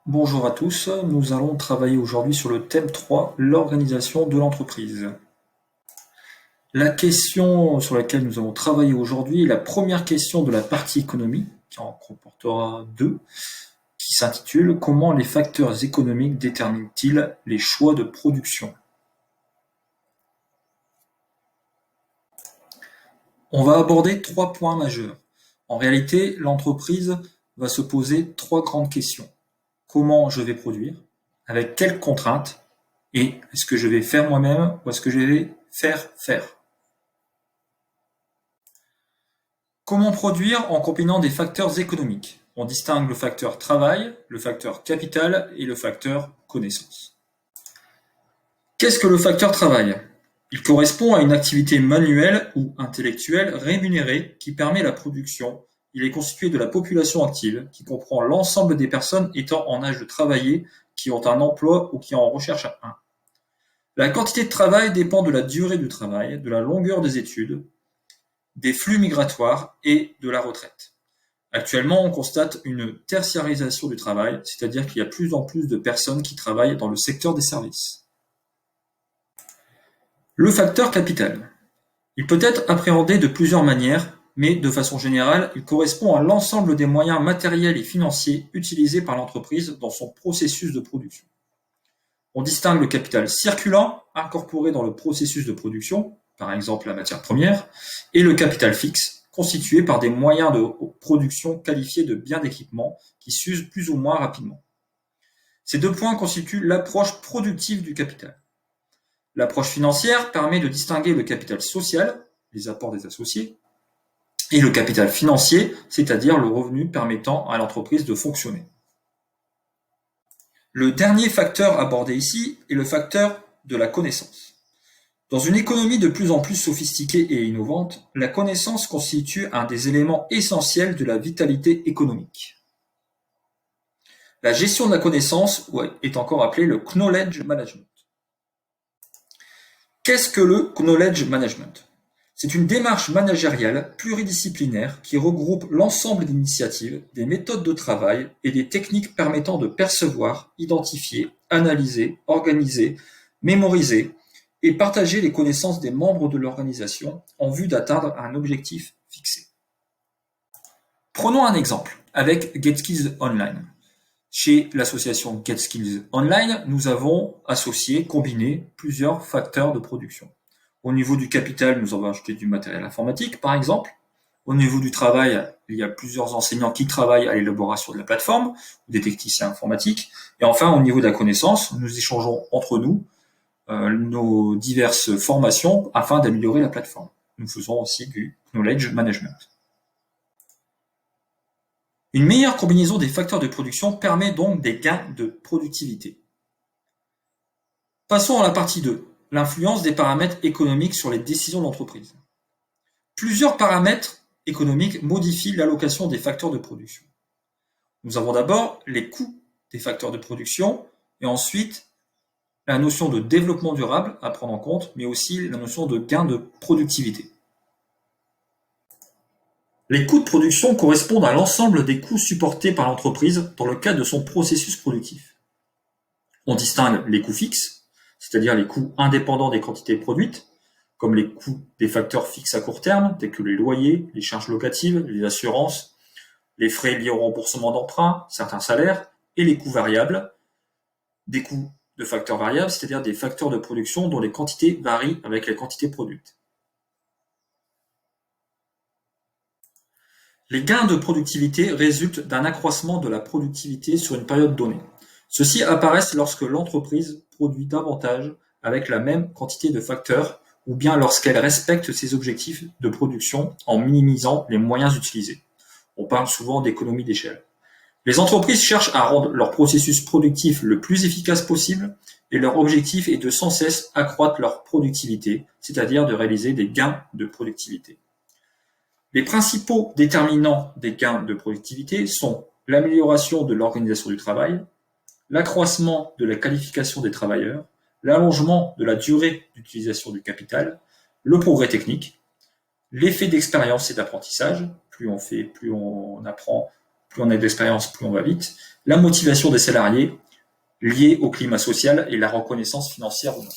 Bonjour à tous, nous allons travailler aujourd'hui sur le thème 3, l'organisation de l'entreprise. La question sur laquelle nous allons travailler aujourd'hui est la première question de la partie économie, qui en comportera deux, qui s'intitule Comment les facteurs économiques déterminent-ils les choix de production? On va aborder trois points majeurs. En réalité, l'entreprise va se poser trois grandes questions. Comment je vais produire? Avec quelles contraintes? Et est-ce que je vais faire moi-même ou est-ce que je vais faire faire? Comment produire en combinant des facteurs économiques? On distingue le facteur travail, le facteur capital et le facteur connaissance. Qu'est-ce que le facteur travail? Il correspond à une activité manuelle ou intellectuelle rémunérée qui permet la production. Il est constitué de la population active, qui comprend l'ensemble des personnes étant en âge de travailler, qui ont un emploi ou qui en recherchent un. La quantité de travail dépend de la durée du travail, de la longueur des études, des flux migratoires et de la retraite. Actuellement, on constate une tertiarisation du travail, c'est-à-dire qu'il y a plus en plus de personnes qui travaillent dans le secteur des services. Le facteur capital. Il peut être appréhendé de plusieurs manières, mais de façon générale, il correspond à l'ensemble des moyens matériels et financiers utilisés par l'entreprise dans son processus de production. On distingue le capital circulant, incorporé dans le processus de production, par exemple la matière première, et le capital fixe, constitué par des moyens de production qualifiés de biens d'équipement qui s'usent plus ou moins rapidement. Ces deux points constituent l'approche productive du capital. L'approche financière permet de distinguer le capital social, les apports des associés, et le capital financier, c'est-à-dire le revenu permettant à l'entreprise de fonctionner. Le dernier facteur abordé ici est le facteur de la connaissance. Dans une économie de plus en plus sophistiquée et innovante, la connaissance constitue un des éléments essentiels de la vitalité économique. La gestion de la connaissance est encore appelée le knowledge management. Qu'est-ce que le knowledge management? C'est une démarche managériale pluridisciplinaire qui regroupe l'ensemble d'initiatives, des méthodes de travail et des techniques permettant de percevoir, identifier, analyser, organiser, mémoriser et partager les connaissances des membres de l'organisation en vue d'atteindre un objectif fixé. Prenons un exemple avec GetSkills Online. Chez l'association GetSkills Online, nous avons associé, combiné plusieurs facteurs de production. Au niveau du capital, nous avons ajouté du matériel informatique, par exemple. Au niveau du travail, il y a plusieurs enseignants qui travaillent à l'élaboration de la plateforme, ou des techniciens informatiques. Et enfin, au niveau de la connaissance, nous échangeons entre nous nos diverses formations afin d'améliorer la plateforme. Nous faisons aussi du knowledge management. Une meilleure combinaison des facteurs de production permet donc des gains de productivité. Passons à la partie 2, l'influence des paramètres économiques sur les décisions d'entreprise. Plusieurs paramètres économiques modifient l'allocation des facteurs de production. Nous avons d'abord les coûts des facteurs de production et ensuite la notion de développement durable à prendre en compte, mais aussi la notion de gain de productivité. Les coûts de production correspondent à l'ensemble des coûts supportés par l'entreprise dans le cadre de son processus productif. On distingue les coûts fixes, c'est-à-dire les coûts indépendants des quantités produites, comme les coûts des facteurs fixes à court terme, tels que les loyers, les charges locatives, les assurances, les frais liés au remboursement d'emprunts, certains salaires, et les coûts variables, des coûts de facteurs variables, c'est-à-dire des facteurs de production dont les quantités varient avec les quantités produites. Les gains de productivité résultent d'un accroissement de la productivité sur une période donnée. Ceux-ci apparaissent lorsque l'entreprise produit davantage avec la même quantité de facteurs ou bien lorsqu'elle respecte ses objectifs de production en minimisant les moyens utilisés. On parle souvent d'économie d'échelle. Les entreprises cherchent à rendre leur processus productif le plus efficace possible et leur objectif est de sans cesse accroître leur productivité, c'est-à-dire de réaliser des gains de productivité. Les principaux déterminants des gains de productivité sont l'amélioration de l'organisation du travail, l'accroissement de la qualification des travailleurs, l'allongement de la durée d'utilisation du capital, le progrès technique, l'effet d'expérience et d'apprentissage, plus on fait, plus on apprend, plus on a d'expérience, plus on va vite, la motivation des salariés liée au climat social et la reconnaissance financière ou non.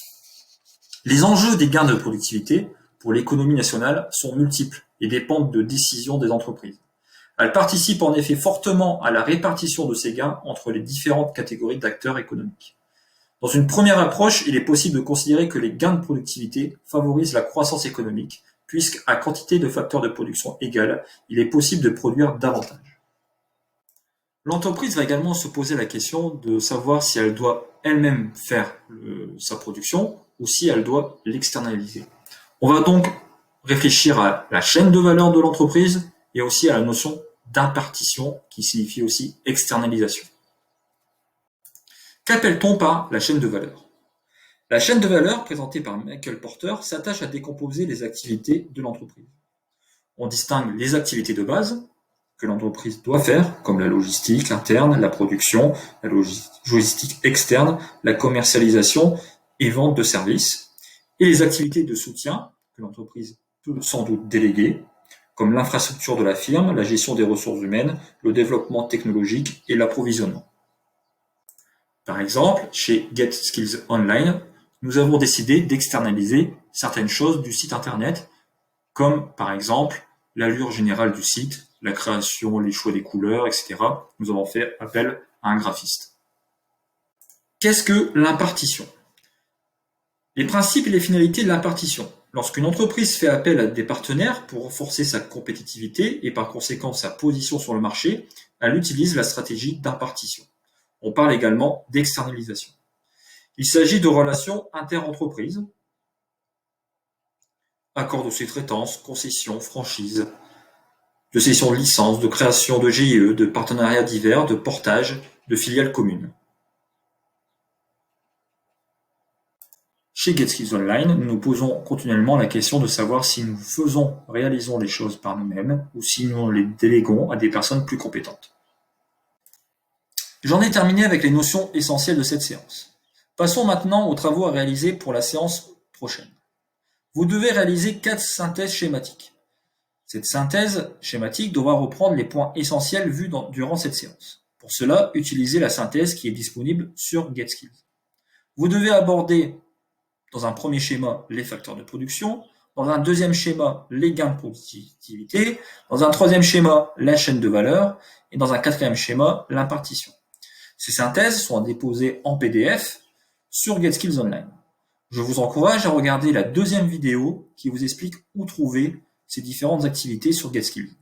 Les enjeux des gains de productivité pour l'économie nationale sont multiples et dépendent de décisions des entreprises. Elles participent en effet fortement à la répartition de ces gains entre les différentes catégories d'acteurs économiques. Dans une première approche, il est possible de considérer que les gains de productivité favorisent la croissance économique, puisqu'à quantité de facteurs de production égale, il est possible de produire davantage. L'entreprise va également se poser la question de savoir si elle doit elle-même faire sa production ou si elle doit l'externaliser. On va donc réfléchir à la chaîne de valeur de l'entreprise et aussi à la notion d'impartition qui signifie aussi externalisation. Qu'appelle-t-on par la chaîne de valeur? La chaîne de valeur, présentée par Michael Porter, s'attache à décomposer les activités de l'entreprise. On distingue les activités de base que l'entreprise doit faire, comme la logistique interne, la production, la logistique externe, la commercialisation et vente de services, et les activités de soutien que l'entreprise peut sans doute déléguer, comme l'infrastructure de la firme, la gestion des ressources humaines, le développement technologique et l'approvisionnement. Par exemple, chez GetSkills Online, nous avons décidé d'externaliser certaines choses du site internet, comme par exemple l'allure générale du site, la création, les choix des couleurs, etc. Nous avons fait appel à un graphiste. Qu'est-ce que l'impartition? Les principes et les finalités de l'impartition. Lorsqu'une entreprise fait appel à des partenaires pour renforcer sa compétitivité et par conséquent sa position sur le marché, elle utilise la stratégie d'impartition. On parle également d'externalisation. Il s'agit de relations inter-entreprises, accords de sous-traitance, concessions, franchises, de cession de licences, de création de GIE, de partenariats divers, de portage, de filiales communes. Chez GetSkills Online, nous nous posons continuellement la question de savoir si nous réalisons les choses par nous-mêmes ou si nous les déléguons à des personnes plus compétentes. J'en ai terminé avec les notions essentielles de cette séance. Passons maintenant aux travaux à réaliser pour la séance prochaine. Vous devez réaliser 4 synthèses schématiques. Cette synthèse schématique devra reprendre les points essentiels vus durant cette séance. Pour cela, utilisez la synthèse qui est disponible sur GetSkills. Vous devez aborder dans un premier schéma les facteurs de production, dans un deuxième schéma les gains de productivité, dans un troisième schéma la chaîne de valeur et dans un quatrième schéma l'impartition. Ces synthèses sont à déposer en PDF sur GetSkills Online. Je vous encourage à regarder la deuxième vidéo qui vous explique où trouver ces différentes activités sur GetSkills.